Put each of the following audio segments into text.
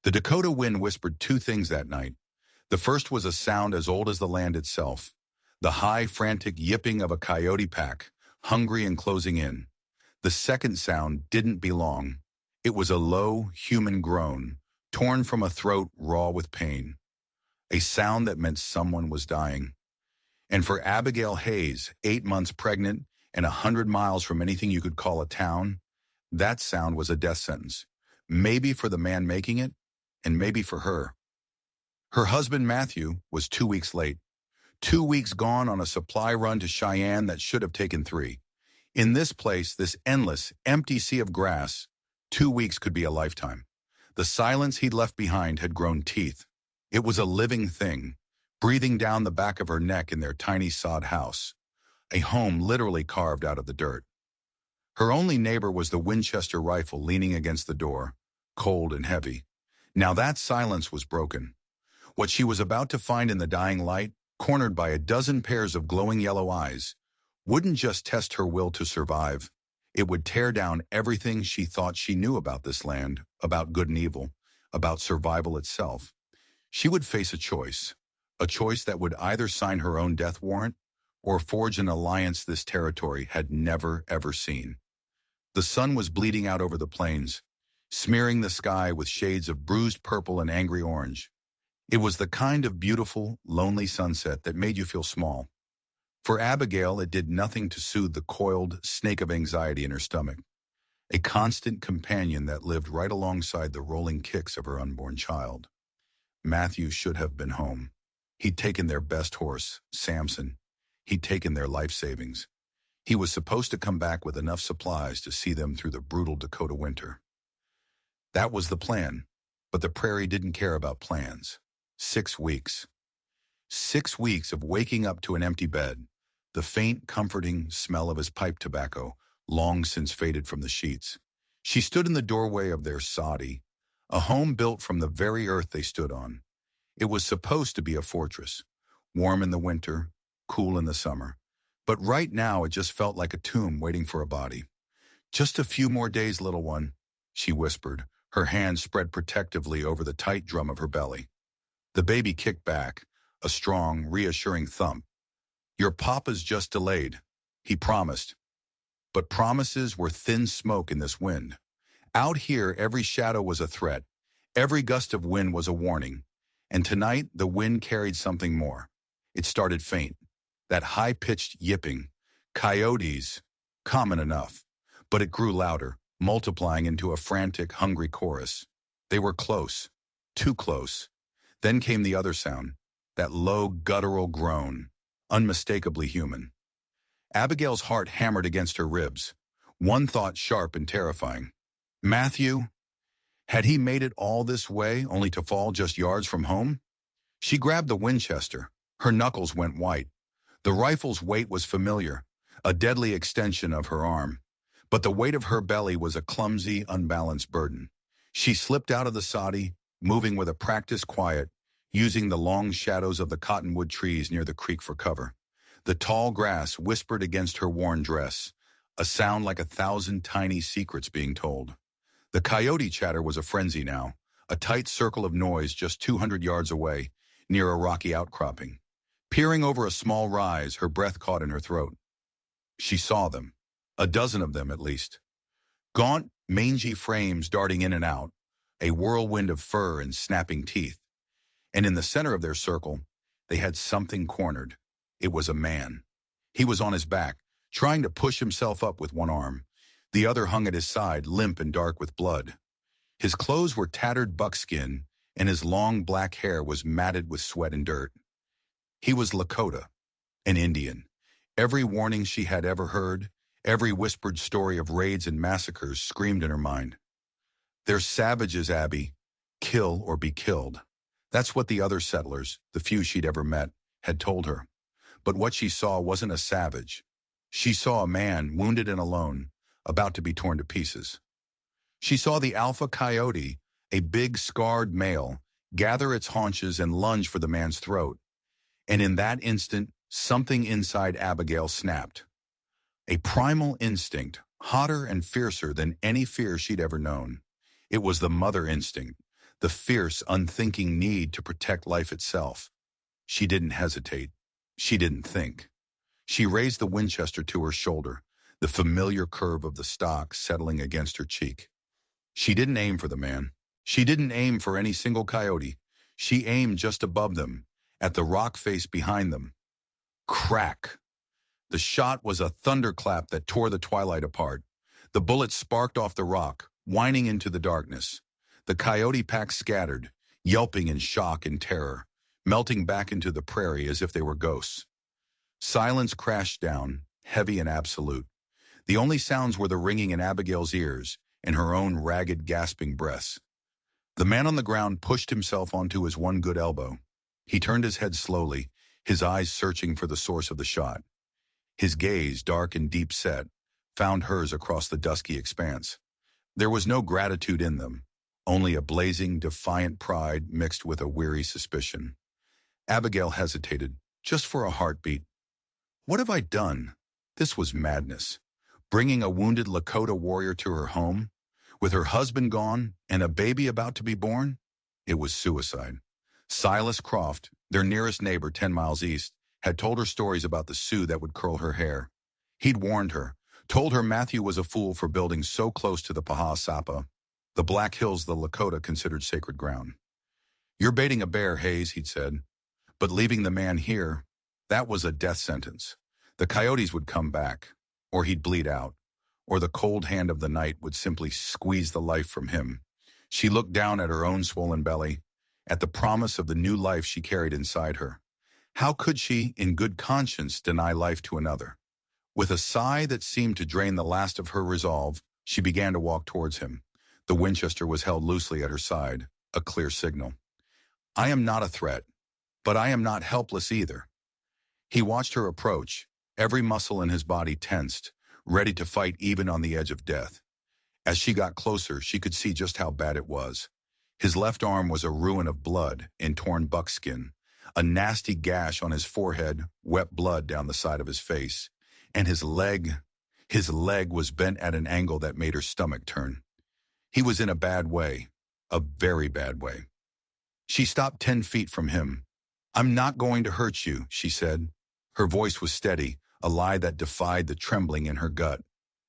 The Dakota wind whispered two things that night. The first was a sound as old as the land itself, the high, frantic yipping of a coyote pack, hungry and closing in. The second sound didn't belong. It was a low, human groan, torn from a throat raw with pain, a sound that meant someone was dying. And for Abigail Hayes, 8 months pregnant and 100 miles from anything you could call a town, that sound was a death sentence. Maybe for the man making it, and maybe for her. Her husband, Matthew, was 2 weeks late. 2 weeks gone on a supply run to Cheyenne that should have taken 3. In this place, this endless, empty sea of grass, 2 weeks could be a lifetime. The silence he'd left behind had grown teeth. It was a living thing, breathing down the back of her neck in their tiny sod house, a home literally carved out of the dirt. Her only neighbor was the Winchester rifle leaning against the door, cold and heavy. Now that silence was broken. What she was about to find in the dying light, cornered by a dozen pairs of glowing yellow eyes, wouldn't just test her will to survive. It would tear down everything she thought she knew about this land, about good and evil, about survival itself. She would face a choice that would either sign her own death warrant or forge an alliance this territory had never, ever seen. The sun was bleeding out over the plains, smearing the sky with shades of bruised purple and angry orange. It was the kind of beautiful, lonely sunset that made you feel small. For Abigail, it did nothing to soothe the coiled snake of anxiety in her stomach, a constant companion that lived right alongside the rolling kicks of her unborn child. Matthew should have been home. He'd taken their best horse, Samson. He'd taken their life savings. He was supposed to come back with enough supplies to see them through the brutal Dakota winter. That was the plan, but the prairie didn't care about plans. 6 weeks. 6 weeks of waking up to an empty bed, the faint, comforting smell of his pipe tobacco, long since faded from the sheets. She stood in the doorway of their soddy, a home built from the very earth they stood on. It was supposed to be a fortress, warm in the winter, cool in the summer. But right now it just felt like a tomb waiting for a body. "Just a few more days, little one," she whispered, her hand spread protectively over the tight drum of her belly. The baby kicked back, a strong, reassuring thump. "Your papa's just delayed," he promised. But promises were thin smoke in this wind. Out here, every shadow was a threat. Every gust of wind was a warning. And tonight, the wind carried something more. It started faint. That high-pitched yipping. Coyotes, common enough. But it grew louder, multiplying into a frantic, hungry chorus. They were close. Too close. Then came the other sound. That low, guttural groan. Unmistakably human. Abigail's heart hammered against her ribs. One thought sharp and terrifying. Matthew? Had he made it all this way, only to fall just yards from home? She grabbed the Winchester. Her knuckles went white. The rifle's weight was familiar, a deadly extension of her arm. But the weight of her belly was a clumsy, unbalanced burden. She slipped out of the soddy, moving with a practiced quiet, using the long shadows of the cottonwood trees near the creek for cover. The tall grass whispered against her worn dress, a sound like 1,000 tiny secrets being told. The coyote chatter was a frenzy now, a tight circle of noise just 200 yards away, near a rocky outcropping. Peering over a small rise, her breath caught in her throat. She saw them, a dozen of them at least. Gaunt, mangy frames darting in and out, a whirlwind of fur and snapping teeth. And in the center of their circle, they had something cornered. It was a man. He was on his back, trying to push himself up with one arm. The other hung at his side, limp and dark with blood. His clothes were tattered buckskin, and his long black hair was matted with sweat and dirt. He was Lakota, an Indian. Every warning she had ever heard, every whispered story of raids and massacres screamed in her mind. "They're savages, Abby. Kill or be killed." That's what the other settlers, the few she'd ever met, had told her. But what she saw wasn't a savage. She saw a man, wounded and alone, about to be torn to pieces. She saw the alpha coyote, a big scarred male, gather its haunches and lunge for the man's throat. And in that instant, something inside Abigail snapped. A primal instinct, hotter and fiercer than any fear she'd ever known. It was the mother instinct, the fierce, unthinking need to protect life itself. She didn't hesitate. She didn't think. She raised the Winchester to her shoulder, the familiar curve of the stock settling against her cheek. She didn't aim for the man. She didn't aim for any single coyote. She aimed just above them, at the rock face behind them. Crack! The shot was a thunderclap that tore the twilight apart. The bullet sparked off the rock, whining into the darkness. The coyote pack scattered, yelping in shock and terror, melting back into the prairie as if they were ghosts. Silence crashed down, heavy and absolute. The only sounds were the ringing in Abigail's ears and her own ragged, gasping breaths. The man on the ground pushed himself onto his one good elbow. He turned his head slowly, his eyes searching for the source of the shot. His gaze, dark and deep-set, found hers across the dusky expanse. There was no gratitude in them, only a blazing, defiant pride mixed with a weary suspicion. Abigail hesitated, just for a heartbeat. What have I done? This was madness. Bringing a wounded Lakota warrior to her home, with her husband gone and a baby about to be born? It was suicide. Silas Croft, their nearest neighbor 10 miles east, had told her stories about the Sioux that would curl her hair. He'd warned her, told her Matthew was a fool for building so close to the Pahasapa, the Black Hills the Lakota considered sacred ground. You're baiting a bear, Hayes, he'd said. But leaving the man here, that was a death sentence. The coyotes would come back, or he'd bleed out, or the cold hand of the night would simply squeeze the life from him. She looked down at her own swollen belly, at the promise of the new life she carried inside her. How could she, in good conscience, deny life to another? With a sigh that seemed to drain the last of her resolve, she began to walk towards him. The Winchester was held loosely at her side, a clear signal. I am not a threat, but I am not helpless either. He watched her approach, every muscle in his body tensed, ready to fight even on the edge of death. As she got closer, she could see just how bad it was. His left arm was a ruin of blood and torn buckskin, a nasty gash on his forehead, wet blood down the side of his face, and his leg was bent at an angle that made her stomach turn. He was in a bad way, a very bad way. She stopped 10 feet from him. I'm not going to hurt you, she said. Her voice was steady, a lie that defied the trembling in her gut.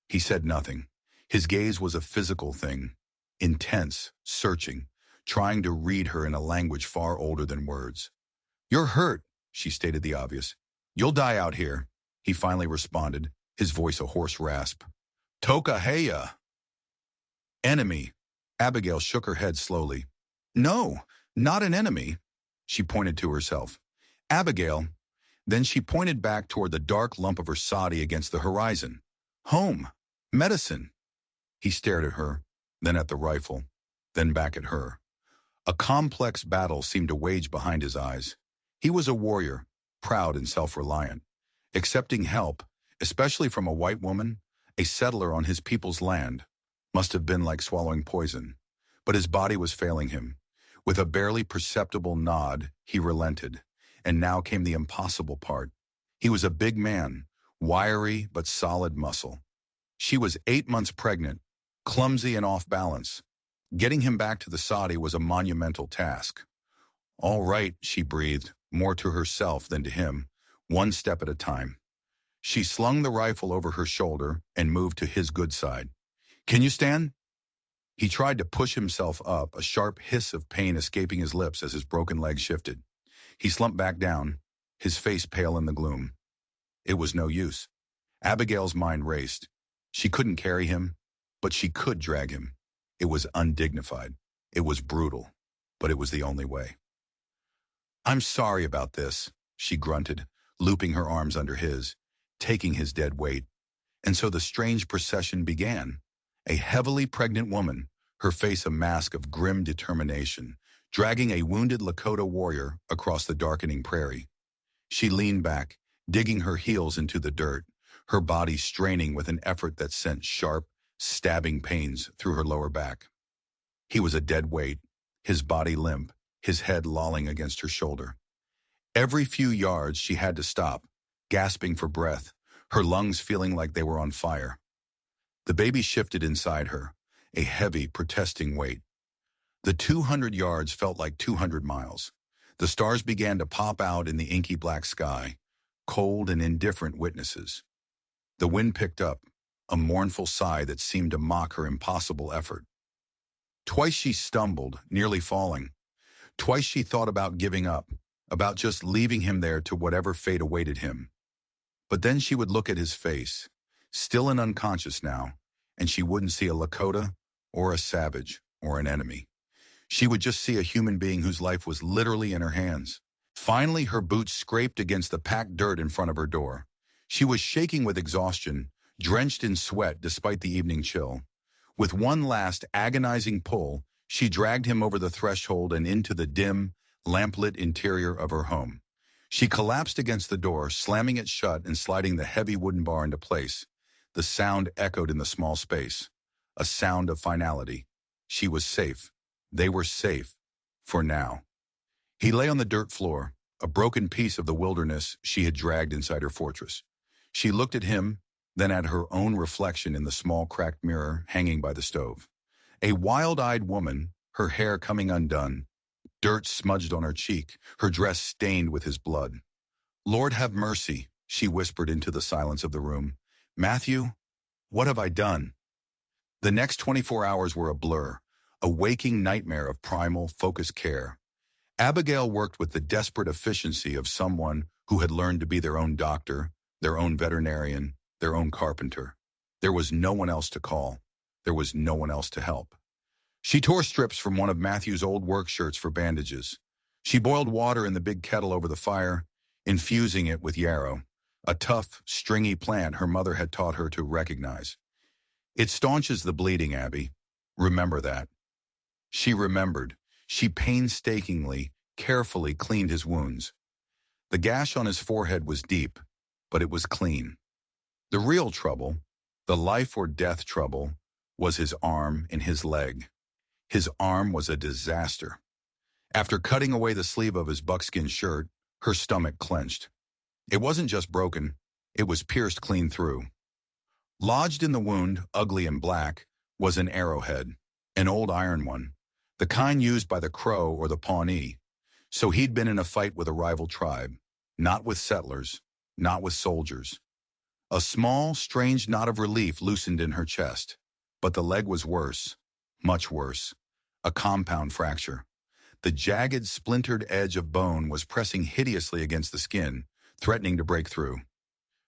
He said nothing. His gaze was a physical thing, intense, searching, trying to read her in a language far older than words. You're hurt, she stated the obvious. You'll die out here, he finally responded, his voice a hoarse rasp. Tokaheya. Enemy. Abigail shook her head slowly. No, not an enemy. She pointed to herself. Abigail. Then she pointed back toward the dark lump of her sari against the horizon. Home. Medicine. He stared at her, then at the rifle, then back at her. A complex battle seemed to wage behind his eyes. He was a warrior, proud and self-reliant. Accepting help, especially from a white woman, a settler on his people's land, must have been like swallowing poison. But his body was failing him. With a barely perceptible nod, he relented. And now came the impossible part. He was a big man, wiry but solid muscle. She was 8 months pregnant, clumsy and off balance. Getting him back to the sadi was a monumental task. All right, she breathed, more to herself than to him, one step at a time. She slung the rifle over her shoulder and moved to his good side. Can you stand? He tried to push himself up, a sharp hiss of pain escaping his lips as his broken leg shifted. He slumped back down, his face pale in the gloom. It was no use. Abigail's mind raced. She couldn't carry him, but she could drag him. It was undignified. It was brutal, but it was the only way. I'm sorry about this, she grunted, looping her arms under his, taking his dead weight. And so the strange procession began. A heavily pregnant woman, her face a mask of grim determination, dragging a wounded Lakota warrior across the darkening prairie. She leaned back, digging her heels into the dirt, her body straining with an effort that sent sharp, stabbing pains through her lower back. He was a dead weight, his body limp, his head lolling against her shoulder. Every few yards she had to stop, gasping for breath, her lungs feeling like they were on fire. The baby shifted inside her, a heavy, protesting weight. The 200 yards felt like 200 miles. The stars began to pop out in the inky black sky, cold and indifferent witnesses. The wind picked up, a mournful sigh that seemed to mock her impossible effort. Twice she stumbled, nearly falling. Twice she thought about giving up, about just leaving him there to whatever fate awaited him. But then she would look at his face, still and unconscious now, and she wouldn't see a Lakota or a savage or an enemy. She would just see a human being whose life was literally in her hands. Finally, her boots scraped against the packed dirt in front of her door. She was shaking with exhaustion, drenched in sweat despite the evening chill. With one last agonizing pull, she dragged him over the threshold and into the dim, lamplit interior of her home. She collapsed against the door, slamming it shut and sliding the heavy wooden bar into place. The sound echoed in the small space, a sound of finality. She was safe. They were safe. For now. He lay on the dirt floor, a broken piece of the wilderness she had dragged inside her fortress. She looked at him, then at her own reflection in the small cracked mirror hanging by the stove. A wild-eyed woman, her hair coming undone, dirt smudged on her cheek, her dress stained with his blood. "Lord have mercy," she whispered into the silence of the room. "Matthew, what have I done?" The next 24 hours were a blur, a waking nightmare of primal, focused care. Abigail worked with the desperate efficiency of someone who had learned to be their own doctor, their own veterinarian, their own carpenter. There was no one else to call. There was no one else to help. She tore strips from one of Matthew's old work shirts for bandages. She boiled water in the big kettle over the fire, infusing it with yarrow, a tough, stringy plant her mother had taught her to recognize. "It staunches the bleeding, Abby. Remember that." She remembered. She painstakingly, carefully cleaned his wounds. The gash on his forehead was deep, but it was clean. The real trouble, the life or death trouble, was his arm and his leg. His arm was a disaster. After cutting away the sleeve of his buckskin shirt, her stomach clenched. It wasn't just broken, it was pierced clean through. Lodged in the wound, ugly and black, was an arrowhead, an old iron one, the kind used by the Crow or the Pawnee. So he'd been in a fight with a rival tribe, not with settlers, not with soldiers. A small, strange knot of relief loosened in her chest. But the leg was worse, much worse. A compound fracture. The jagged, splintered edge of bone was pressing hideously against the skin, threatening to break through.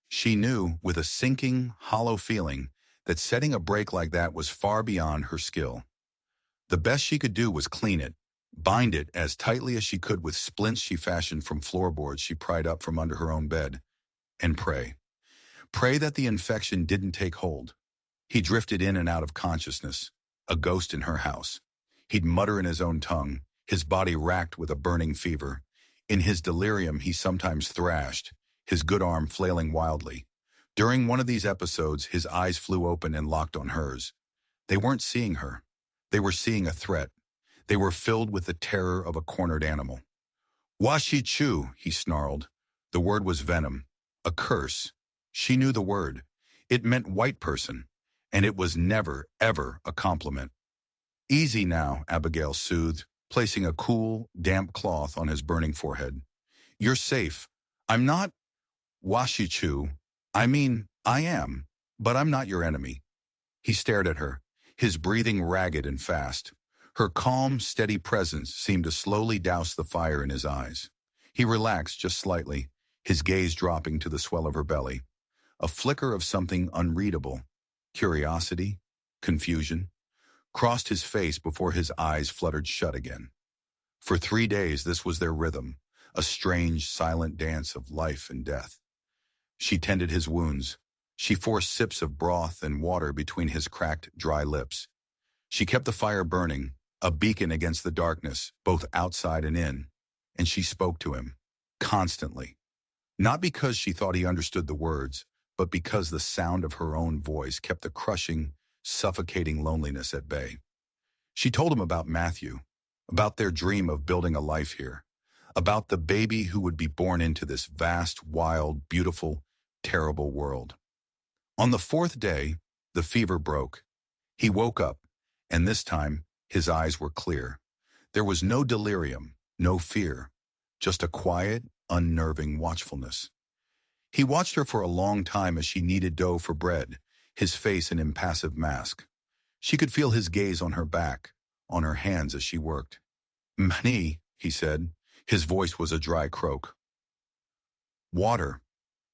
She knew, with a sinking, hollow feeling, that setting a break like that was far beyond her skill. The best she could do was clean it, bind it as tightly as she could with splints she fashioned from floorboards she pried up from under her own bed, and pray. Pray that the infection didn't take hold. He drifted in and out of consciousness, a ghost in her house. He'd mutter in his own tongue, his body racked with a burning fever. In his delirium, he sometimes thrashed, his good arm flailing wildly. During one of these episodes, his eyes flew open and locked on hers. They weren't seeing her. They were seeing a threat. They were filled with the terror of a cornered animal. "Washi Chu," he snarled. The word was venom, a curse. She knew the word. It meant white person, and it was never, ever a compliment. "Easy now," Abigail soothed, placing a cool, damp cloth on his burning forehead. "You're safe. I'm not Washichu. I mean, I am, but I'm not your enemy." He stared at her, his breathing ragged and fast. Her calm, steady presence seemed to slowly douse the fire in his eyes. He relaxed just slightly, his gaze dropping to the swell of her belly. A flicker of something unreadable, curiosity, confusion, crossed his face before his eyes fluttered shut again. For 3 days this was their rhythm, a strange, silent dance of life and death. She tended his wounds. She forced sips of broth and water between his cracked, dry lips. She kept the fire burning, a beacon against the darkness, both outside and in. And she spoke to him, constantly. Not because she thought he understood the words, but because the sound of her own voice kept the crushing, suffocating loneliness at bay. She told him about Matthew, about their dream of building a life here, about the baby who would be born into this vast, wild, beautiful, terrible world. On the 4th day, the fever broke. He woke up, and this time, his eyes were clear. There was no delirium, no fear, just a quiet, unnerving watchfulness. He watched her for a long time as she kneaded dough for bread, his face an impassive mask. She could feel his gaze on her back, on her hands as she worked. "Mani," he said. His voice was a dry croak. "Water."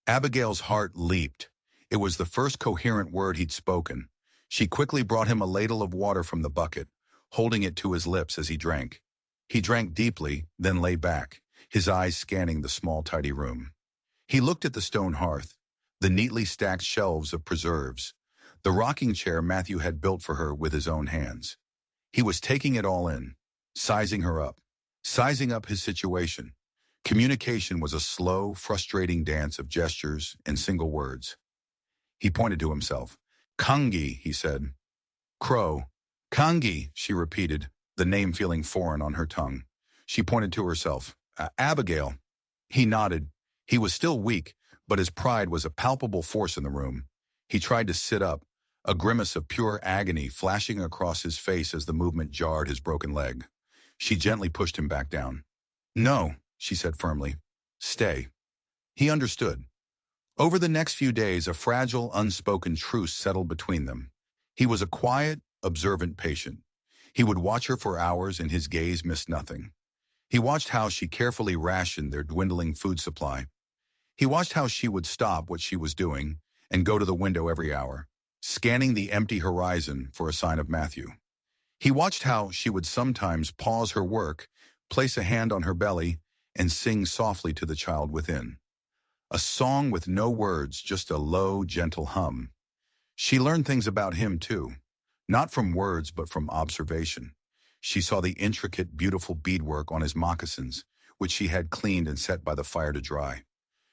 Abigail's heart leaped. It was the first coherent word he'd spoken. She quickly brought him a ladle of water from the bucket, holding it to his lips as he drank. He drank deeply, then lay back, his eyes scanning the small, tidy room. He looked at the stone hearth, the neatly stacked shelves of preserves, the rocking chair Matthew had built for her with his own hands. He was taking it all in, sizing up his situation. Communication was a slow, frustrating dance of gestures and single words. He pointed to himself. "Kangi," he said. "Crow." "Kangi," she repeated, the name feeling foreign on her tongue. She pointed to herself. "Abigail." He nodded. He was still weak, but his pride was a palpable force in the room. He tried to sit up, a grimace of pure agony flashing across his face as the movement jarred his broken leg. She gently pushed him back down. "No," she said firmly. "Stay." He understood. Over the next few days, a fragile, unspoken truce settled between them. He was a quiet, observant patient. He would watch her for hours and his gaze missed nothing. He watched how she carefully rationed their dwindling food supply. He watched how she would stop what she was doing and go to the window every hour, scanning the empty horizon for a sign of Matthew. He watched how she would sometimes pause her work, place a hand on her belly, and sing softly to the child within. A song with no words, just a low, gentle hum. She learned things about him, too. Not from words, but from observation. She saw the intricate, beautiful beadwork on his moccasins, which she had cleaned and set by the fire to dry.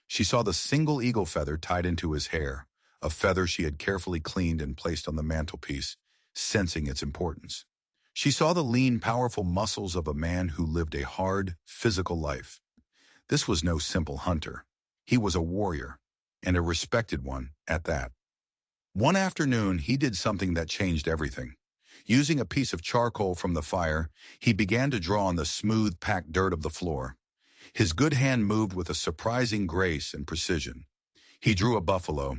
She saw the single eagle feather tied into his hair, a feather she had carefully cleaned and placed on the mantelpiece, sensing its importance. She saw the lean, powerful muscles of a man who lived a hard, physical life. This was no simple hunter. He was a warrior, and a respected one at that. One afternoon, he did something that changed everything. Using a piece of charcoal from the fire, he began to draw on the smooth, packed dirt of the floor. His good hand moved with a surprising grace and precision. He drew a buffalo,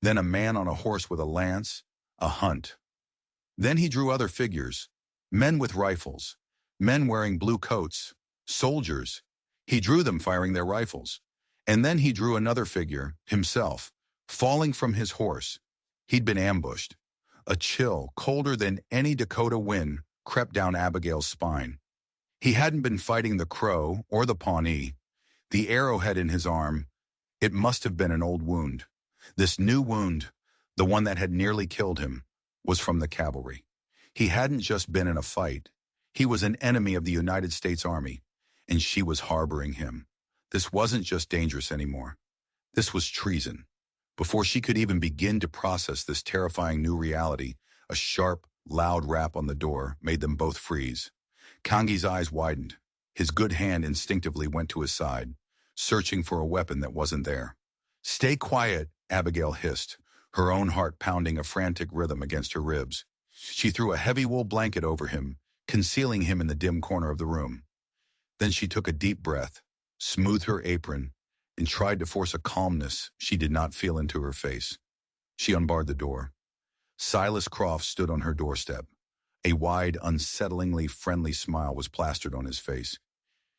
then a man on a horse with a lance, a hunt. Then he drew other figures, men with rifles, men wearing blue coats, soldiers. He drew them firing their rifles. And then he drew another figure, himself, falling from his horse. He'd been ambushed. A chill, colder than any Dakota wind, crept down Abigail's spine. He hadn't been fighting the Crow or the Pawnee. The arrowhead in his arm, it must have been an old wound. This new wound, the one that had nearly killed him, was from the cavalry. He hadn't just been in a fight. He was an enemy of the United States Army, and she was harboring him. This wasn't just dangerous anymore. This was treason. Before she could even begin to process this terrifying new reality, a sharp, loud rap on the door made them both freeze. Kangi's eyes widened. His good hand instinctively went to his side, searching for a weapon that wasn't there. "Stay quiet," Abigail hissed, her own heart pounding a frantic rhythm against her ribs. She threw a heavy wool blanket over him, concealing him in the dim corner of the room. Then she took a deep breath, smoothed her apron, and tried to force a calmness she did not feel into her face. She unbarred the door. Silas Croft stood on her doorstep. A wide, unsettlingly friendly smile was plastered on his face.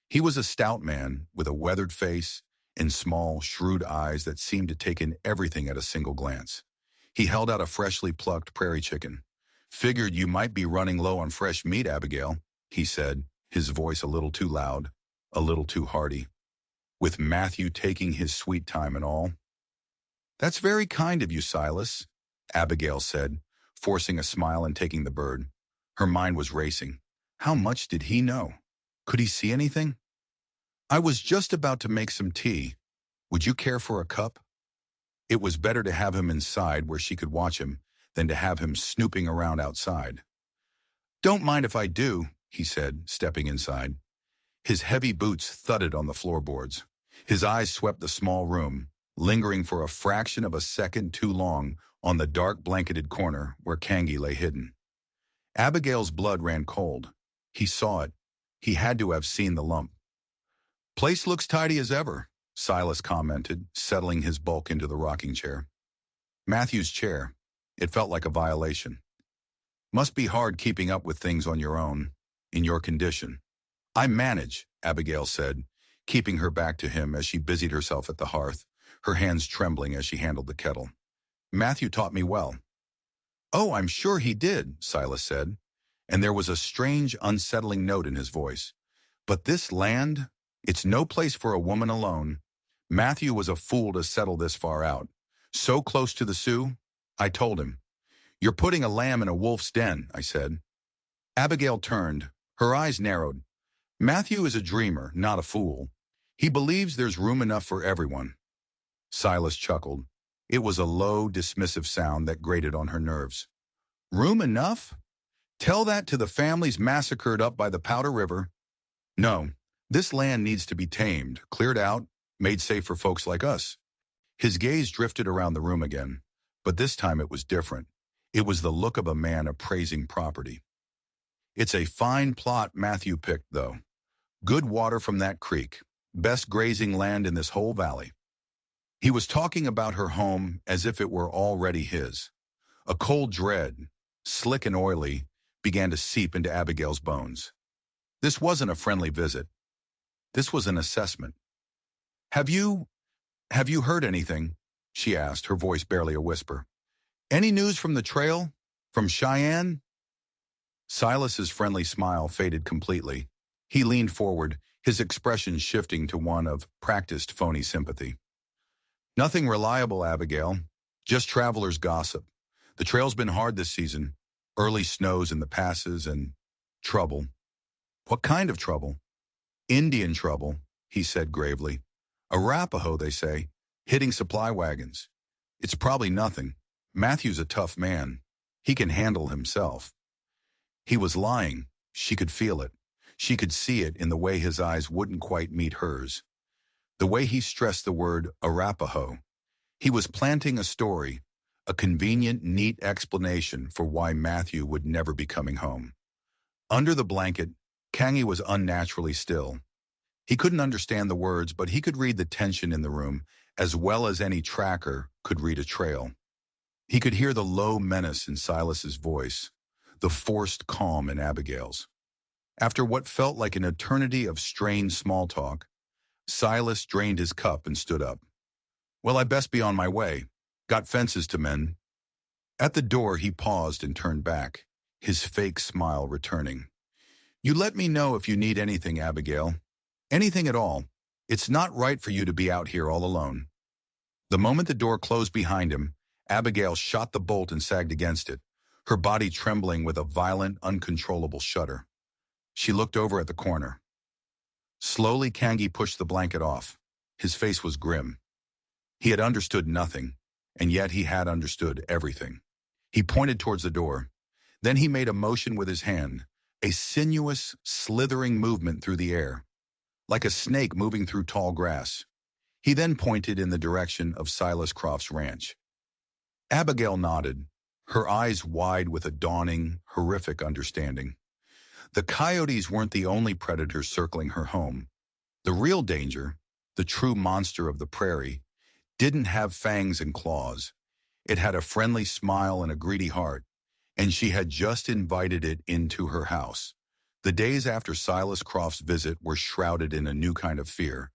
He was a stout man with a weathered face and small, shrewd eyes that seemed to take in everything at a single glance. He held out a freshly plucked prairie chicken. "Figured you might be running low on fresh meat, Abigail," he said, his voice a little too loud, a little too hearty. "With Matthew taking his sweet time and all." "That's very kind of you, Silas," Abigail said, forcing a smile and taking the bird. Her mind was racing. How much did he know? Could he see anything? "I was just about to make some tea. Would you care for a cup?" It was better to have him inside where she could watch him than to have him snooping around outside. "Don't mind if I do," he said, stepping inside. His heavy boots thudded on the floorboards. His eyes swept the small room, lingering for a fraction of a second too long on the dark blanketed corner where Kangi lay hidden. Abigail's blood ran cold. He saw it. He had to have seen the lump. Place looks tidy as ever, Silas commented, settling his bulk into the rocking chair. Matthew's chair. It felt like a violation. Must be hard keeping up with things on your own, in your condition. I manage, Abigail said, keeping her back to him as she busied herself at the hearth, her hands trembling as she handled the kettle. Matthew taught me well. Oh, I'm sure he did, Silas said, and there was a strange, unsettling note in his voice. But this land, it's no place for a woman alone. Matthew was a fool to settle this far out. So close to the Sioux, I told him. You're putting a lamb in a wolf's den, I said. Abigail turned, her eyes narrowed. Matthew is a dreamer, not a fool. He believes there's room enough for everyone. Silas chuckled. It was a low, dismissive sound that grated on her nerves. Room enough? Tell that to the families massacred up by the Powder River. No, this land needs to be tamed, cleared out, made safe for folks like us. His gaze drifted around the room again, but this time it was different. It was the look of a man appraising property. It's a fine plot Matthew picked, though. Good water from that creek. Best grazing land in this whole valley. He was talking about her home as if it were already his. A cold dread, slick and oily, began to seep into Abigail's bones. This wasn't a friendly visit. This was an assessment. Have you heard anything? She asked, her voice barely a whisper. Any news from the trail? From Cheyenne? Silas's friendly smile faded completely. He leaned forward, his expression shifting to one of practiced phony sympathy. Nothing reliable, Abigail. Just traveler's gossip. The trail's been hard this season. Early snows in the passes and trouble. What kind of trouble? Indian trouble, he said gravely. Arapaho, they say, hitting supply wagons. It's probably nothing. Matthew's a tough man. He can handle himself. He was lying. She could feel it. She could see it in the way his eyes wouldn't quite meet hers. The way he stressed the word Arapaho. He was planting a story, a convenient, neat explanation for why Matthew would never be coming home. Under the blanket, Kangi was unnaturally still. He couldn't understand the words, but he could read the tension in the room as well as any tracker could read a trail. He could hear the low menace in Silas's voice, the forced calm in Abigail's. After what felt like an eternity of strained small talk, Silas drained his cup and stood up. Well, I best be on my way. Got fences to mend. At the door, he paused and turned back, his fake smile returning. You let me know if you need anything, Abigail. Anything at all. It's not right for you to be out here all alone. The moment the door closed behind him, Abigail shot the bolt and sagged against it, her body trembling with a violent, uncontrollable shudder. She looked over at the corner. Slowly, Kangi pushed the blanket off. His face was grim. He had understood nothing, and yet he had understood everything. He pointed towards the door. Then he made a motion with his hand, a sinuous, slithering movement through the air, like a snake moving through tall grass. He then pointed in the direction of Silas Croft's ranch. Abigail nodded, her eyes wide with a dawning, horrific understanding. The coyotes weren't the only predators circling her home. The real danger, the true monster of the prairie, didn't have fangs and claws. It had a friendly smile and a greedy heart, and she had just invited it into her house. The days after Silas Croft's visit were shrouded in a new kind of fear.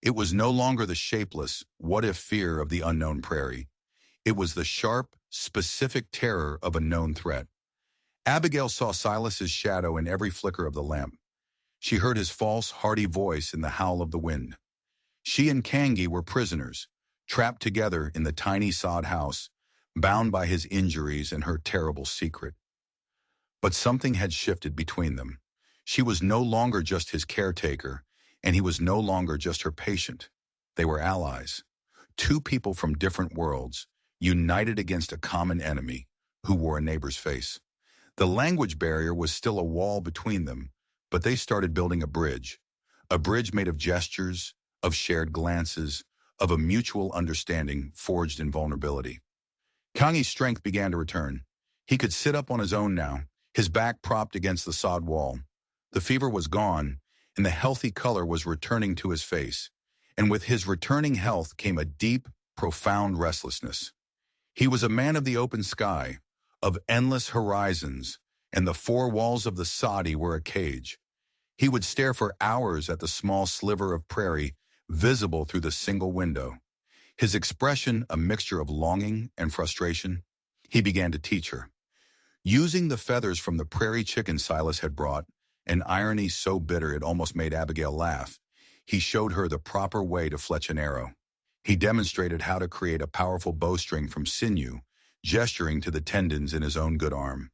It was no longer the shapeless, what-if fear of the unknown prairie. It was the sharp, specific terror of a known threat. Abigail saw Silas's shadow in every flicker of the lamp. She heard his false, hearty voice in the howl of the wind. She and Kangi were prisoners, trapped together in the tiny sod house, bound by his injuries and her terrible secret. But something had shifted between them. She was no longer just his caretaker, and he was no longer just her patient. They were allies. Two people from different worlds, united against a common enemy who wore a neighbor's face. The language barrier was still a wall between them, but they started building a bridge made of gestures, of shared glances, of a mutual understanding forged in vulnerability. Kangi's strength began to return. He could sit up on his own now, his back propped against the sod wall. The fever was gone, and the healthy color was returning to his face. And with his returning health came a deep, profound restlessness. He was a man of the open sky, of endless horizons, and the four walls of the soddy were a cage. He would stare for hours at the small sliver of prairie visible through the single window. His expression a mixture of longing and frustration. He began to teach her. Using the feathers from the prairie chicken Silas had brought, an irony so bitter it almost made Abigail laugh, he showed her the proper way to fletch an arrow. He demonstrated how to create a powerful bowstring from sinew, gesturing to the tendons in his own good arm.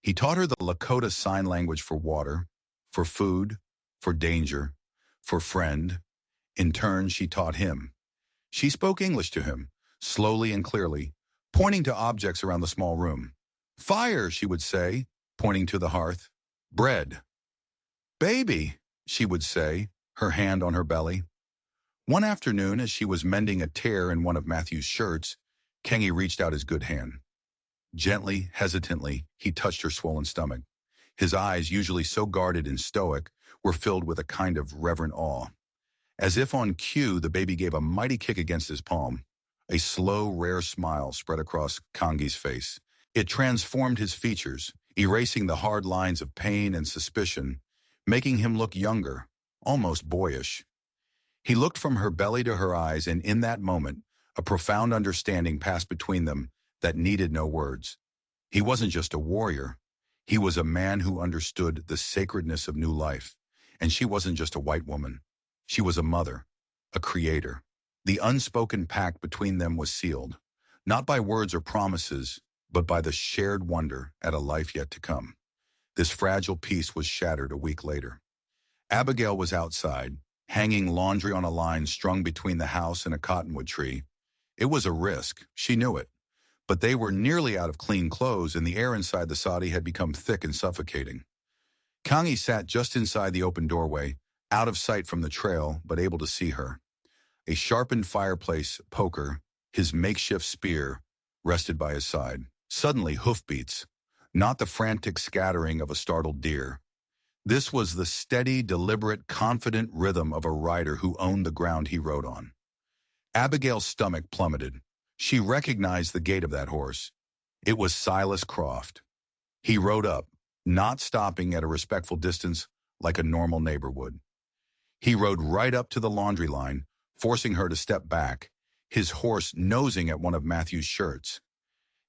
He taught her the Lakota sign language for water, for food, for danger, for friend. In turn, she taught him. She spoke English to him, slowly and clearly, pointing to objects around the small room. Fire, she would say, pointing to the hearth. Bread. Baby, she would say, her hand on her belly. One afternoon, as she was mending a tear in one of Matthew's shirts, Kengi reached out his good hand. Gently, hesitantly, he touched her swollen stomach. His eyes, usually so guarded and stoic, were filled with a kind of reverent awe. As if on cue, the baby gave a mighty kick against his palm. A slow, rare smile spread across Kangi's face. It transformed his features, erasing the hard lines of pain and suspicion, making him look younger, almost boyish. He looked from her belly to her eyes, and in that moment, a profound understanding passed between them that needed no words. He wasn't just a warrior. He was a man who understood the sacredness of new life. And she wasn't just a white woman. She was a mother, a creator. The unspoken pact between them was sealed, not by words or promises, but by the shared wonder at a life yet to come. This fragile peace was shattered a week later. Abigail was outside, hanging laundry on a line strung between the house and a cottonwood tree. It was a risk, she knew it. But they were nearly out of clean clothes, and the air inside the soddy had become thick and suffocating. Kangi sat just inside the open doorway, out of sight from the trail, but able to see her. A sharpened fireplace poker, his makeshift spear, rested by his side. Suddenly, hoofbeats, not the frantic scattering of a startled deer. This was the steady, deliberate, confident rhythm of a rider who owned the ground he rode on. Abigail's stomach plummeted. She recognized the gait of that horse. It was Silas Croft. He rode up, not stopping at a respectful distance like a normal neighbor would. He rode right up to the laundry line, forcing her to step back, his horse nosing at one of Matthew's shirts.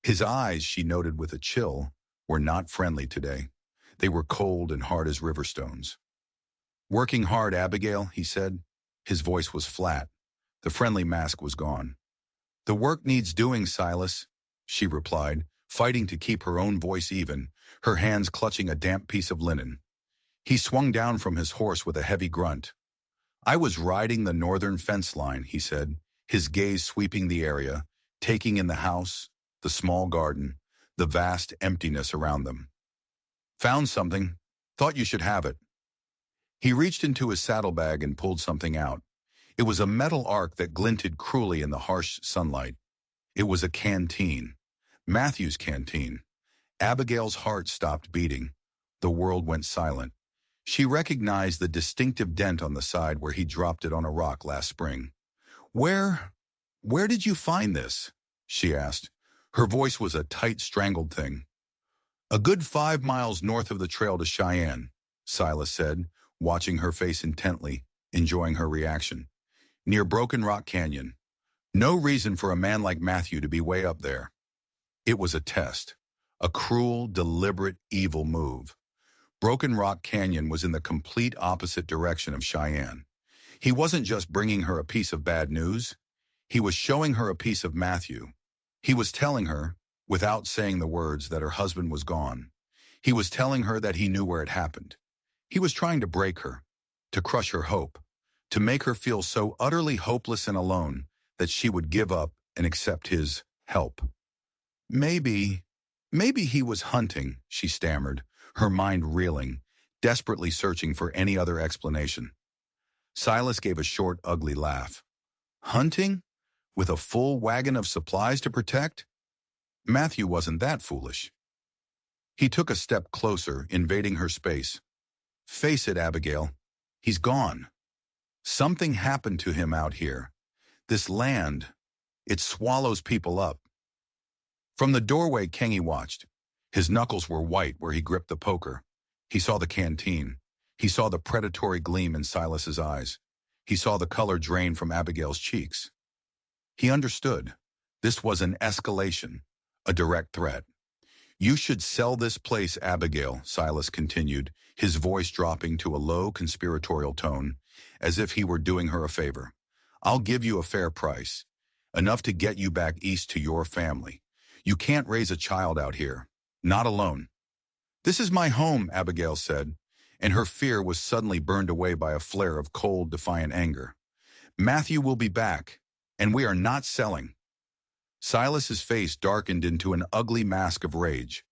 His eyes, she noted with a chill, were not friendly today. They were cold and hard as river stones. Working hard, Abigail, he said. His voice was flat. The friendly mask was gone. The work needs doing, Silas, she replied, fighting to keep her own voice even, her hands clutching a damp piece of linen. He swung down from his horse with a heavy grunt. I was riding the northern fence line, he said, his gaze sweeping the area, taking in the house, the small garden, the vast emptiness around them. Found something. Thought you should have it. He reached into his saddlebag and pulled something out. It was a metal arc that glinted cruelly in the harsh sunlight. It was a canteen. Matthew's canteen. Abigail's heart stopped beating. The world went silent. She recognized the distinctive dent on the side where he dropped it on a rock last spring. Where did you find this? She asked. Her voice was a tight, strangled thing. A good 5 miles north of the trail to Cheyenne, Silas said, watching her face intently, enjoying her reaction. Near Broken Rock Canyon. No reason for a man like Matthew to be way up there. It was a test. A cruel, deliberate, evil move. Broken Rock Canyon was in the complete opposite direction of Cheyenne. He wasn't just bringing her a piece of bad news. He was showing her a piece of Matthew. He was telling her, without saying the words, that her husband was gone. He was telling her that he knew where it happened. He was trying to break her, to crush her hope, to make her feel so utterly hopeless and alone that she would give up and accept his help. Maybe he was hunting, she stammered, her mind reeling, desperately searching for any other explanation. Silas gave a short, ugly laugh. Hunting? With a full wagon of supplies to protect? Matthew wasn't that foolish. He took a step closer, invading her space. Face it, Abigail. He's gone. Something happened to him out here. This land, it swallows people up. From the doorway, Kenny watched. His knuckles were white where he gripped the poker. He saw the canteen. He saw the predatory gleam in Silas's eyes. He saw the color drain from Abigail's cheeks. He understood. This was an escalation, a direct threat. You should sell this place, Abigail, Silas continued, his voice dropping to a low conspiratorial tone, as if he were doing her a favor. I'll give you a fair price, enough to get you back east to your family. You can't raise a child out here, not alone. This is my home, Abigail said, and her fear was suddenly burned away by a flare of cold, defiant anger. Matthew will be back, and we are not selling. Silas's face darkened into an ugly mask of rage.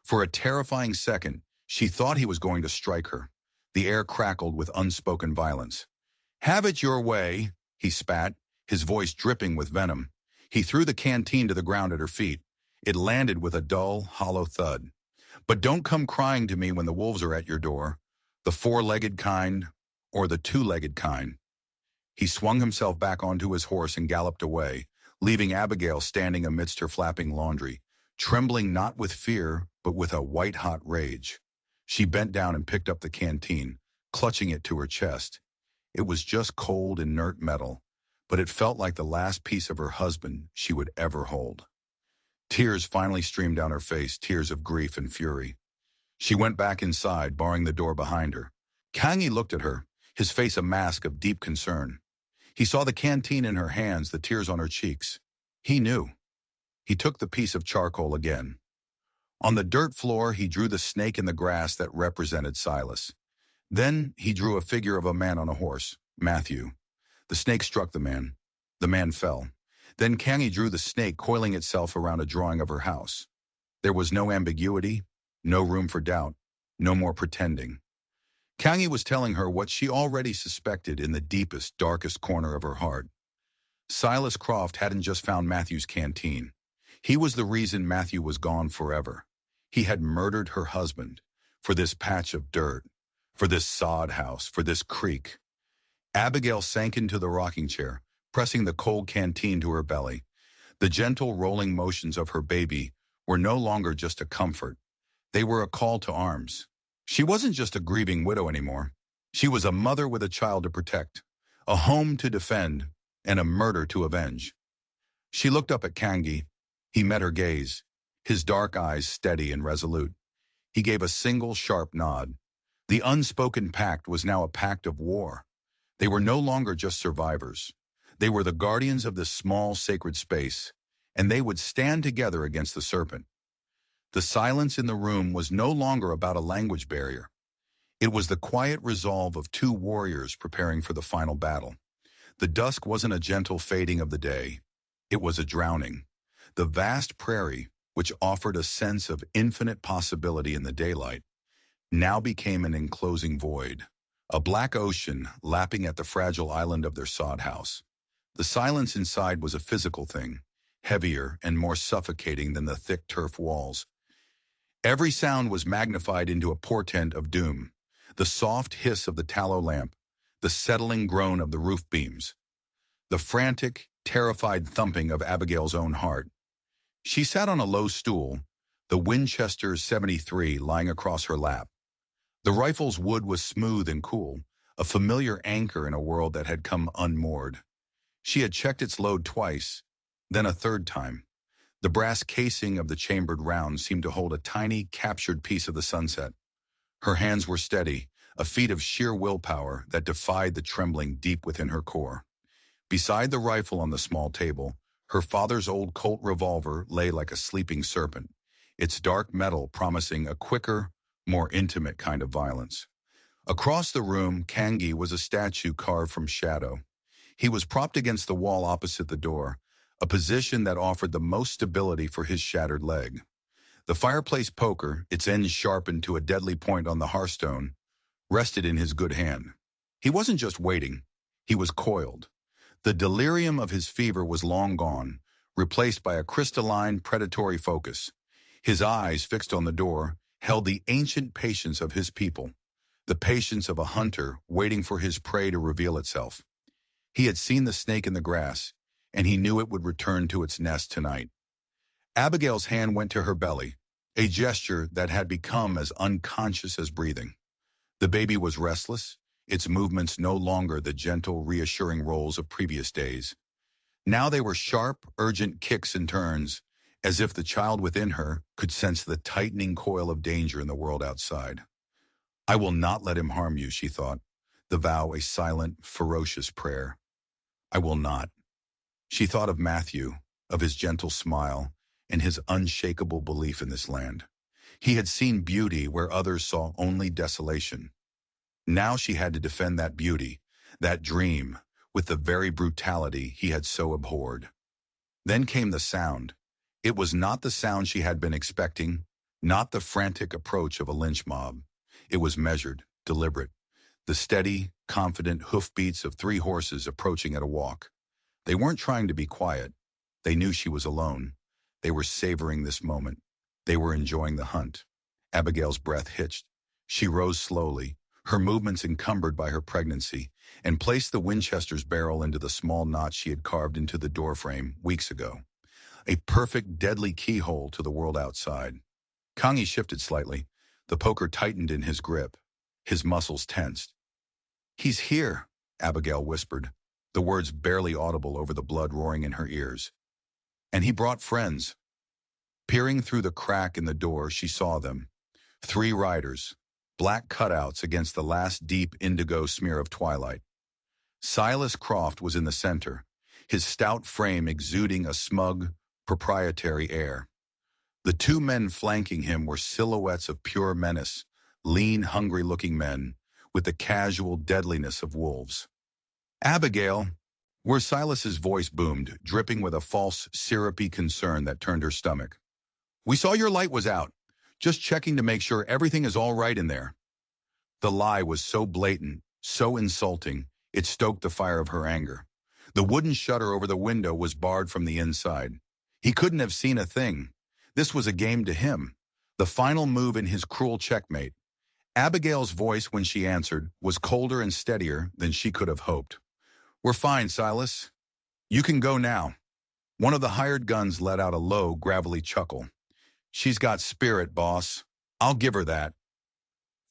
For a terrifying second, she thought he was going to strike her. The air crackled with unspoken violence. Have it your way, he spat, his voice dripping with venom. He threw the canteen to the ground at her feet. It landed with a dull, hollow thud. But don't come crying to me when the wolves are at your door, the four-legged kind or the two-legged kind. He swung himself back onto his horse and galloped away, leaving Abigail standing amidst her flapping laundry, trembling not with fear, but with a white-hot rage. She bent down and picked up the canteen, clutching it to her chest. It was just cold, inert metal, but it felt like the last piece of her husband she would ever hold. Tears finally streamed down her face, tears of grief and fury. She went back inside, barring the door behind her. Kangi looked at her, his face a mask of deep concern. He saw the canteen in her hands, the tears on her cheeks. He knew. He took the piece of charcoal again. On the dirt floor, he drew the snake in the grass that represented Silas. Then he drew a figure of a man on a horse, Matthew. The snake struck the man. The man fell. Then Kangi drew the snake coiling itself around a drawing of her house. There was no ambiguity, no room for doubt, no more pretending. Kangi was telling her what she already suspected in the deepest, darkest corner of her heart. Silas Croft hadn't just found Matthew's canteen. He was the reason Matthew was gone forever. He had murdered her husband for this patch of dirt, for this sod house, for this creek. Abigail sank into the rocking chair, pressing the cold canteen to her belly. The gentle rolling motions of her baby were no longer just a comfort. They were a call to arms. She wasn't just a grieving widow anymore. She was a mother with a child to protect, a home to defend, and a murder to avenge. She looked up at Kangi. He met her gaze, his dark eyes steady and resolute. He gave a single sharp nod. The unspoken pact was now a pact of war. They were no longer just survivors. They were the guardians of this small, sacred space, and they would stand together against the serpent. The silence in the room was no longer about a language barrier. It was the quiet resolve of two warriors preparing for the final battle. The dusk wasn't a gentle fading of the day. It was a drowning. The vast prairie, which offered a sense of infinite possibility in the daylight, now became an enclosing void, a black ocean lapping at the fragile island of their sod house. The silence inside was a physical thing, heavier and more suffocating than the thick turf walls. Every sound was magnified into a portent of doom. The soft hiss of the tallow lamp, the settling groan of the roof beams, the frantic, terrified thumping of Abigail's own heart. She sat on a low stool, the Winchester 73 lying across her lap. The rifle's wood was smooth and cool, a familiar anchor in a world that had come unmoored. She had checked its load twice, then a third time. The brass casing of the chambered round seemed to hold a tiny, captured piece of the sunset. Her hands were steady, a feat of sheer willpower that defied the trembling deep within her core. Beside the rifle on the small table, her father's old Colt revolver lay like a sleeping serpent, its dark metal promising a quicker, more intimate kind of violence. Across the room, Kangi was a statue carved from shadow. He was propped against the wall opposite the door, a position that offered the most stability for his shattered leg. The fireplace poker, its ends sharpened to a deadly point on the hearthstone, rested in his good hand. He wasn't just waiting, he was coiled. The delirium of his fever was long gone, replaced by a crystalline, predatory focus. His eyes, fixed on the door, held the ancient patience of his people. the patience of a hunter waiting for his prey to reveal itself. He had seen the snake in the grass, and he knew it would return to its nest tonight. Abigail's hand went to her belly, a gesture that had become as unconscious as breathing. The baby was restless, its movements no longer the gentle, reassuring rolls of previous days. Now they were sharp, urgent kicks and turns, as if the child within her could sense the tightening coil of danger in the world outside. I will not let him harm you, she thought, the vow a silent, ferocious prayer. I will not. She thought of Matthew, of his gentle smile, and his unshakable belief in this land. He had seen beauty where others saw only desolation. Now she had to defend that beauty, that dream, with the very brutality he had so abhorred. Then came the sound. It was not the sound she had been expecting, not the frantic approach of a lynch mob. It was measured, deliberate, the steady, confident hoofbeats of 3 horses approaching at a walk. They weren't trying to be quiet. They knew she was alone. They were savoring this moment. They were enjoying the hunt. Abigail's breath hitched. She rose slowly, her movements encumbered by her pregnancy, and placed the Winchester's barrel into the small notch she had carved into the doorframe weeks ago. A perfect, deadly keyhole to the world outside. Kangi shifted slightly. The poker tightened in his grip. His muscles tensed. "He's here," Abigail whispered, the words barely audible over the blood roaring in her ears. "And he brought friends." Peering through the crack in the door, she saw them. 3 riders, black cutouts against the last deep indigo smear of twilight. Silas Croft was in the center, his stout frame exuding a smug, proprietary air. The 2 men flanking him were silhouettes of pure menace, lean, hungry-looking men, with the casual deadliness of wolves. "Abigail," where Silas's voice boomed, dripping with a false, syrupy concern that turned her stomach. "We saw your light was out. Just checking to make sure everything is all right in there." The lie was so blatant, so insulting, it stoked the fire of her anger. The wooden shutter over the window was barred from the inside. He couldn't have seen a thing. This was a game to him, the final move in his cruel checkmate. Abigail's voice, when she answered, was colder and steadier than she could have hoped. "We're fine, Silas. You can go now." One of the hired guns let out a low, gravelly chuckle. "She's got spirit, boss. I'll give her that."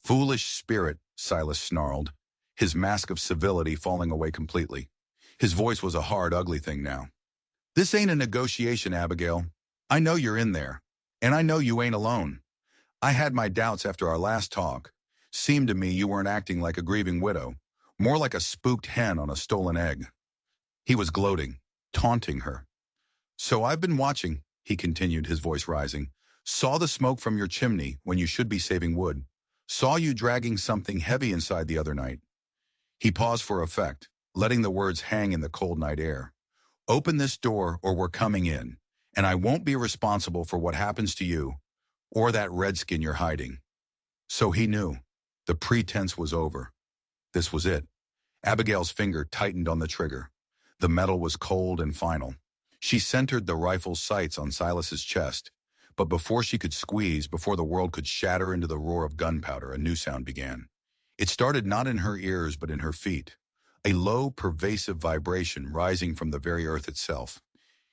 "Foolish spirit," Silas snarled, his mask of civility falling away completely. His voice was a hard, ugly thing now. "This ain't a negotiation, Abigail. I know you're in there, and I know you ain't alone. I had my doubts after our last talk. Seemed to me you weren't acting like a grieving widow, more like a spooked hen on a stolen egg." He was gloating, taunting her. "So I've been watching," he continued, his voice rising. "Saw the smoke from your chimney when you should be saving wood. Saw you dragging something heavy inside the other night." He paused for effect, letting the words hang in the cold night air. "Open this door or we're coming in, and I won't be responsible for what happens to you or that redskin you're hiding." So he knew. The pretense was over. This was it. Abigail's finger tightened on the trigger. The metal was cold and final. She centered the rifle's sights on Silas's chest, but before she could squeeze, before the world could shatter into the roar of gunpowder, a new sound began. It started not in her ears but in her feet, a low, pervasive vibration rising from the very earth itself.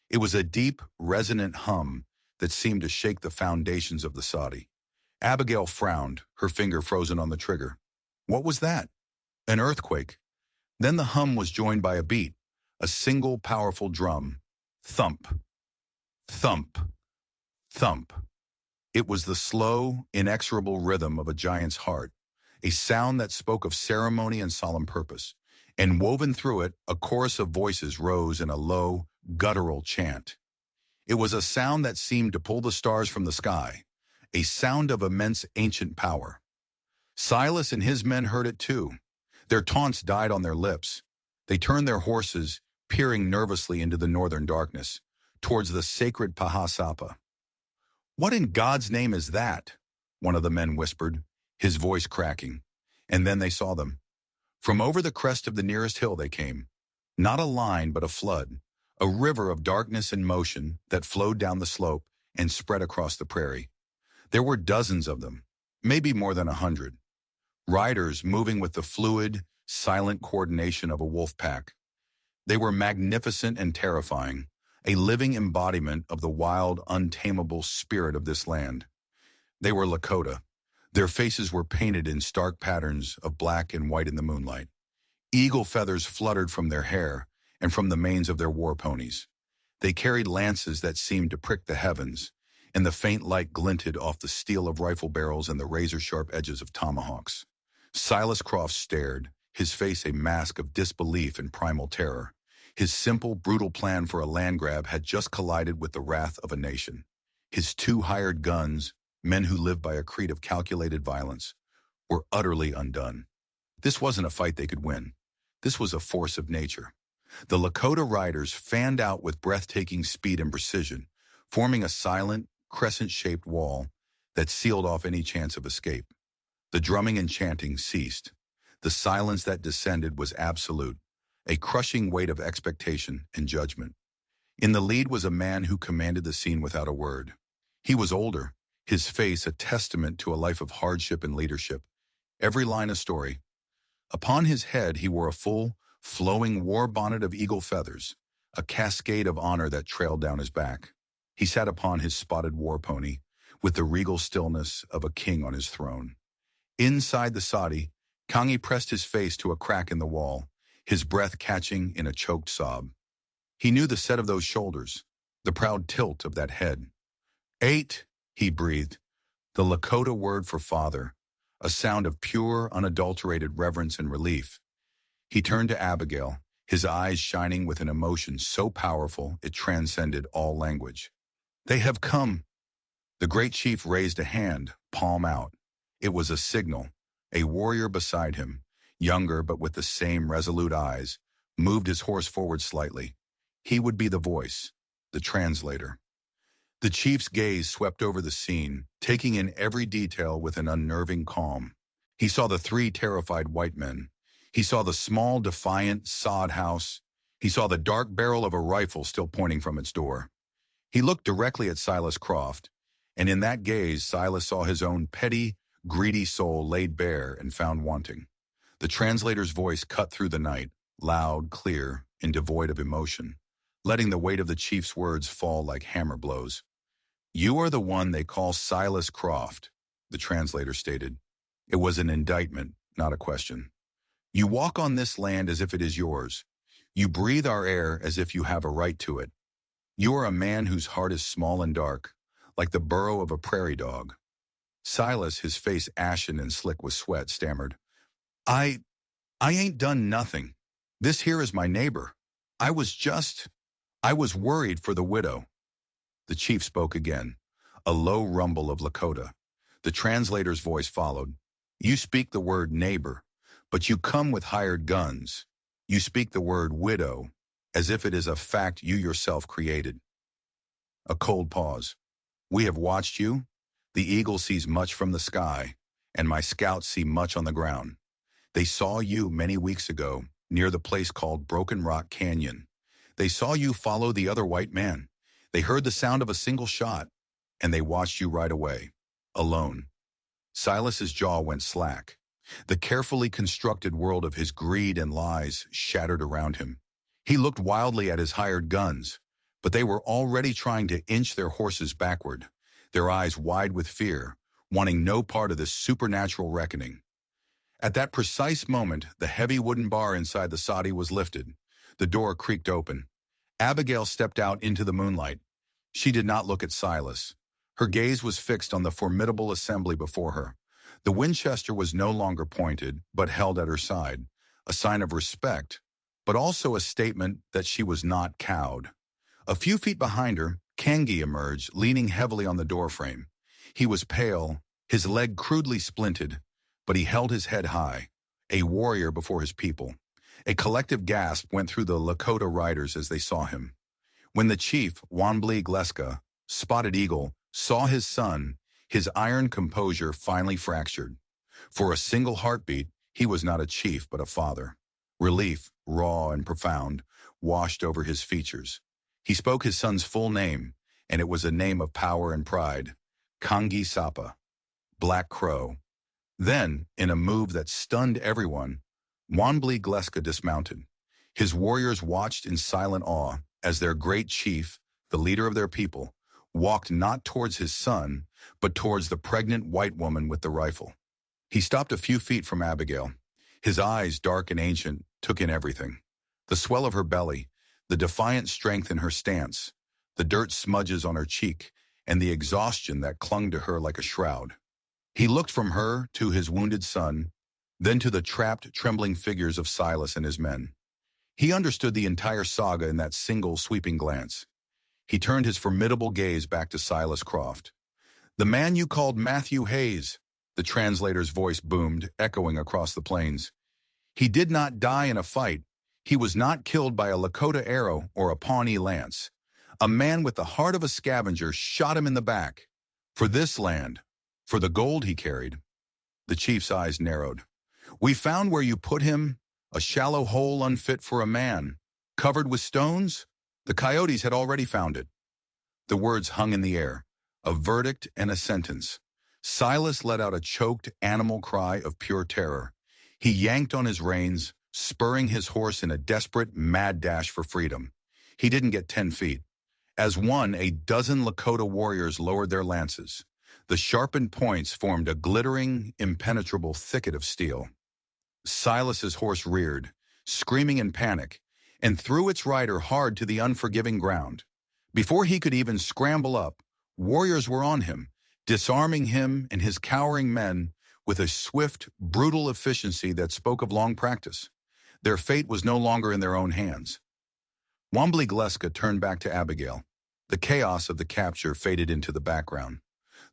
It was a deep, resonant hum that seemed to shake the foundations of the soddy. Abigail frowned, her finger frozen on the trigger. What was that? An earthquake. Then the hum was joined by a beat, a single powerful drum. Thump, thump, thump. It was the slow, inexorable rhythm of a giant's heart, a sound that spoke of ceremony and solemn purpose. And woven through it, a chorus of voices rose in a low, guttural chant. It was a sound that seemed to pull the stars from the sky, a sound of immense ancient power. Silas and his men heard it too. Their taunts died on their lips. They turned their horses, peering nervously into the northern darkness, towards the sacred Pahasapa. "What in God's name is that?" one of the men whispered, his voice cracking. And then they saw them. From over the crest of the nearest hill they came. Not a line, but a flood, a river of darkness and motion that flowed down the slope and spread across the prairie. There were dozens of them, maybe more than 100. riders moving with the fluid, silent coordination of a wolf pack. They were magnificent and terrifying, a living embodiment of the wild, untamable spirit of this land. They were Lakota. Their faces were painted in stark patterns of black and white in the moonlight. Eagle feathers fluttered from their hair and from the manes of their war ponies. They carried lances that seemed to prick the heavens, and the faint light glinted off the steel of rifle barrels and the razor-sharp edges of tomahawks. Silas Croft stared, his face a mask of disbelief and primal terror. His simple, brutal plan for a land grab had just collided with the wrath of a nation. His two hired guns, men who lived by a creed of calculated violence, were utterly undone. This wasn't a fight they could win. This was a force of nature. The Lakota riders fanned out with breathtaking speed and precision, forming a silent, crescent-shaped wall that sealed off any chance of escape. The drumming and chanting ceased. The silence that descended was absolute, a crushing weight of expectation and judgment. In the lead was a man who commanded the scene without a word. He was older, his face a testament to a life of hardship and leadership. Every line a story. Upon his head he wore a full, flowing war bonnet of eagle feathers, a cascade of honor that trailed down his back. He sat upon his spotted war pony, with the regal stillness of a king on his throne. Inside the soddy, Kangi pressed his face to a crack in the wall, his breath catching in a choked sob. He knew the set of those shoulders, the proud tilt of that head. 8, he breathed, the Lakota word for father, a sound of pure, unadulterated reverence and relief. He turned to Abigail, his eyes shining with an emotion so powerful it transcended all language. They have come. The great chief raised a hand, palm out. It was a signal. A warrior beside him, younger but with the same resolute eyes, moved his horse forward slightly. He would be the voice, the translator. The chief's gaze swept over the scene, taking in every detail with an unnerving calm. He saw the 3 terrified white men. He saw the small, defiant sod house. He saw the dark barrel of a rifle still pointing from its door. He looked directly at Silas Croft, and in that gaze Silas saw his own petty, greedy soul laid bare and found wanting. The translator's voice cut through the night, loud, clear, and devoid of emotion, letting the weight of the chief's words fall like hammer blows. "You are the one they call Silas Croft," the translator stated. It was an indictment, not a question. "You walk on this land as if it is yours. You breathe our air as if you have a right to it. You are a man whose heart is small and dark, like the burrow of a prairie dog." Silas, his face ashen and slick with sweat, stammered, I ain't done nothing. This here is my neighbor. I was worried for the widow." The chief spoke again, a low rumble of Lakota. The translator's voice followed. "You speak the word neighbor, but you come with hired guns. You speak the word widow, as if it is a fact you yourself created." A cold pause. "We have watched you. The eagle sees much from the sky, and my scouts see much on the ground. They saw you many weeks ago, near the place called Broken Rock Canyon. They saw you follow the other white man. They heard the sound of a single shot, and they watched you right away, alone." Silas's jaw went slack. The carefully constructed world of his greed and lies shattered around him. He looked wildly at his hired guns, but they were already trying to inch their horses backward, their eyes wide with fear, wanting no part of this supernatural reckoning. At that precise moment, the heavy wooden bar inside the soddy was lifted. The door creaked open. Abigail stepped out into the moonlight. She did not look at Silas. Her gaze was fixed on the formidable assembly before her. The Winchester was no longer pointed, but held at her side, a sign of respect, but also a statement that she was not cowed. A few feet behind her, Kangi emerged, leaning heavily on the doorframe. He was pale, his leg crudely splinted, but he held his head high, a warrior before his people. A collective gasp went through the Lakota riders as they saw him. When the chief, Wanblee Gleska, Spotted Eagle, saw his son, his iron composure finally fractured. For a single heartbeat, he was not a chief but a father. Relief, raw and profound, washed over his features. He spoke his son's full name, and it was a name of power and pride. Kangi Sapa, Black Crow. Then, in a move that stunned everyone, Wanbli Gleska dismounted. His warriors watched in silent awe as their great chief, the leader of their people, walked not towards his son, but towards the pregnant white woman with the rifle. He stopped a few feet from Abigail. His eyes, dark and ancient, took in everything. The swell of her belly, the defiant strength in her stance, the dirt smudges on her cheek, and the exhaustion that clung to her like a shroud. He looked from her to his wounded son, then to the trapped, trembling figures of Silas and his men. He understood the entire saga in that single sweeping glance. He turned his formidable gaze back to Silas Croft. "The man you called Matthew Hayes," the translator's voice boomed, echoing across the plains. "He did not die in a fight. He was not killed by a Lakota arrow or a Pawnee lance. A man with the heart of a scavenger shot him in the back. For this land, for the gold he carried." The chief's eyes narrowed. "We found where you put him, a shallow hole unfit for a man, covered with stones?" The Coyotes had already found it. The words hung in the air, a verdict and a sentence. Silas let out a choked animal cry of pure terror. He yanked on his reins, spurring his horse in a desperate, mad dash for freedom. He didn't get 10 feet. As one, a dozen Lakota warriors lowered their lances. The sharpened points formed a glittering, impenetrable thicket of steel. Silas's horse reared, screaming in panic, and threw its rider hard to the unforgiving ground. Before he could even scramble up, warriors were on him, disarming him and his cowering men with a swift, brutal efficiency that spoke of long practice. Their fate was no longer in their own hands. Wanbli Gleska turned back to Abigail. The chaos of the capture faded into the background.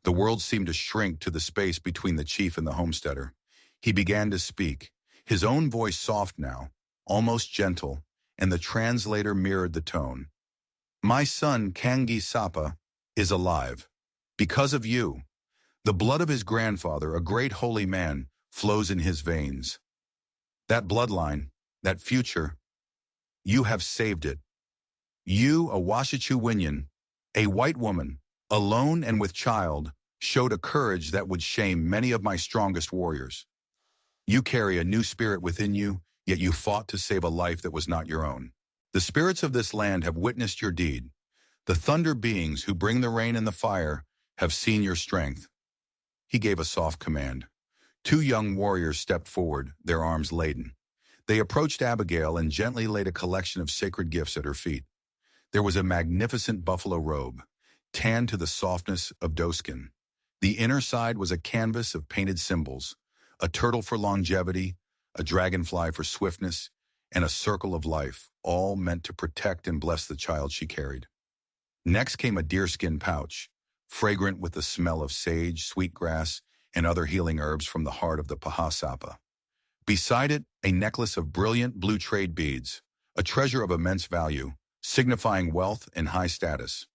The world seemed to shrink to the space between the chief and the homesteader. He began to speak, his own voice soft now, almost gentle, and the translator mirrored the tone. "My son, Kangi Sapa, is alive. Because of you. The blood of his grandfather, a great holy man, flows in his veins. That bloodline, that future, you have saved it. You, a Washachu Winyan, a white woman, alone and with child, showed a courage that would shame many of my strongest warriors. You carry a new spirit within you, yet you fought to save a life that was not your own. The spirits of this land have witnessed your deed. The thunder beings who bring the rain and the fire have seen your strength." He gave a soft command. Two young warriors stepped forward, their arms laden. They approached Abigail and gently laid a collection of sacred gifts at her feet. There was a magnificent buffalo robe, tanned to the softness of doeskin. The inner side was a canvas of painted symbols, a turtle for longevity, a dragonfly for swiftness, and a circle of life, all meant to protect and bless the child she carried. Next came a deerskin pouch, fragrant with the smell of sage, sweetgrass, and other healing herbs from the heart of the Pahasapa. Beside it, a necklace of brilliant blue trade beads, a treasure of immense value, signifying wealth and high status.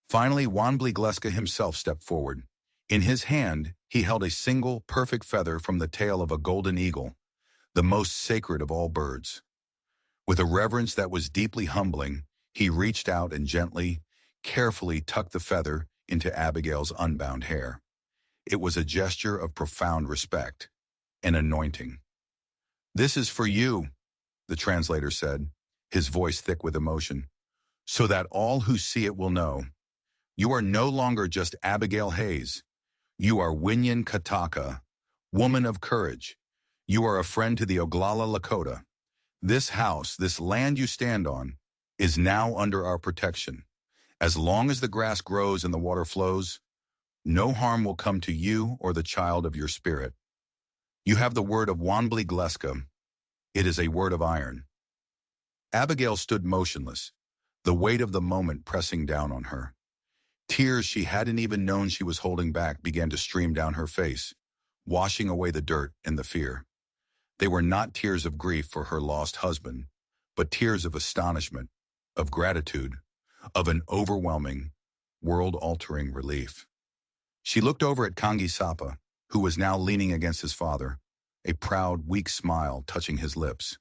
Finally, Wanbli Gleska himself stepped forward. In his hand, he held a single, perfect feather from the tail of a golden eagle, the most sacred of all birds. With a reverence that was deeply humbling, he reached out and gently, carefully tucked the feather into Abigail's unbound hair. It was a gesture of profound respect, an anointing. "This is for you," the translator said, his voice thick with emotion, "so that all who see it will know. You are no longer just Abigail Hayes. You are Winyan Kataka, woman of courage. You are a friend to the Oglala Lakota. This house, this land you stand on, is now under our protection. As long as the grass grows and the water flows, no harm will come to you or the child of your spirit. You have the word of Wanbli Gleska. It is a word of iron." Abigail stood motionless, the weight of the moment pressing down on her. Tears she hadn't even known she was holding back began to stream down her face, washing away the dirt and the fear. They were not tears of grief for her lost husband, but tears of astonishment, of gratitude, of an overwhelming, world-altering relief. She looked over at Kangi Sapa, who was now leaning against his father, a proud, weak smile touching his lips.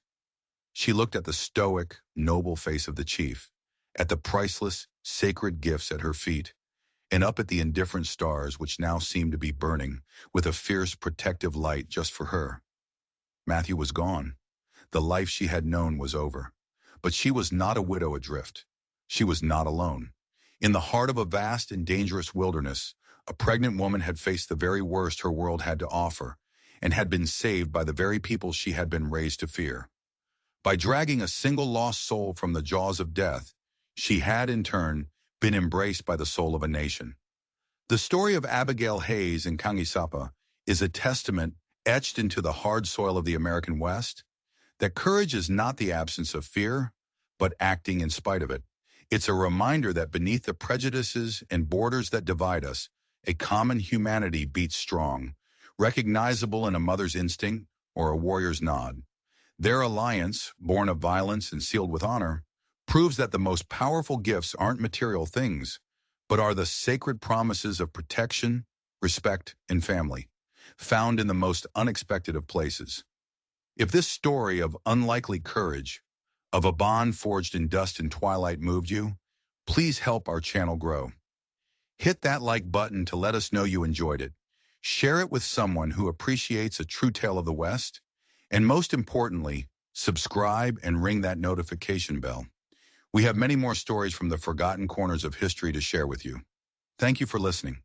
She looked at the stoic, noble face of the chief, at the priceless, sacred gifts at her feet, and up at the indifferent stars which now seemed to be burning with a fierce protective light just for her. Matthew was gone. The life she had known was over. But she was not a widow adrift. She was not alone. In the heart of a vast and dangerous wilderness, a pregnant woman had faced the very worst her world had to offer, and had been saved by the very people she had been raised to fear. By dragging a single lost soul from the jaws of death, she had, in turn, been embraced by the soul of a nation. The story of Abigail Hayes and Kangisapa is a testament etched into the hard soil of the American West that courage is not the absence of fear, but acting in spite of it. It's a reminder that beneath the prejudices and borders that divide us, a common humanity beats strong, recognizable in a mother's instinct or a warrior's nod. Their alliance, born of violence and sealed with honor, proves that the most powerful gifts aren't material things, but are the sacred promises of protection, respect, and family, found in the most unexpected of places. If this story of unlikely courage, of a bond forged in dust and twilight moved you, please help our channel grow. Hit that like button to let us know you enjoyed it. Share it with someone who appreciates a true tale of the West. And most importantly, subscribe and ring that notification bell. We have many more stories from the forgotten corners of history to share with you. Thank you for listening.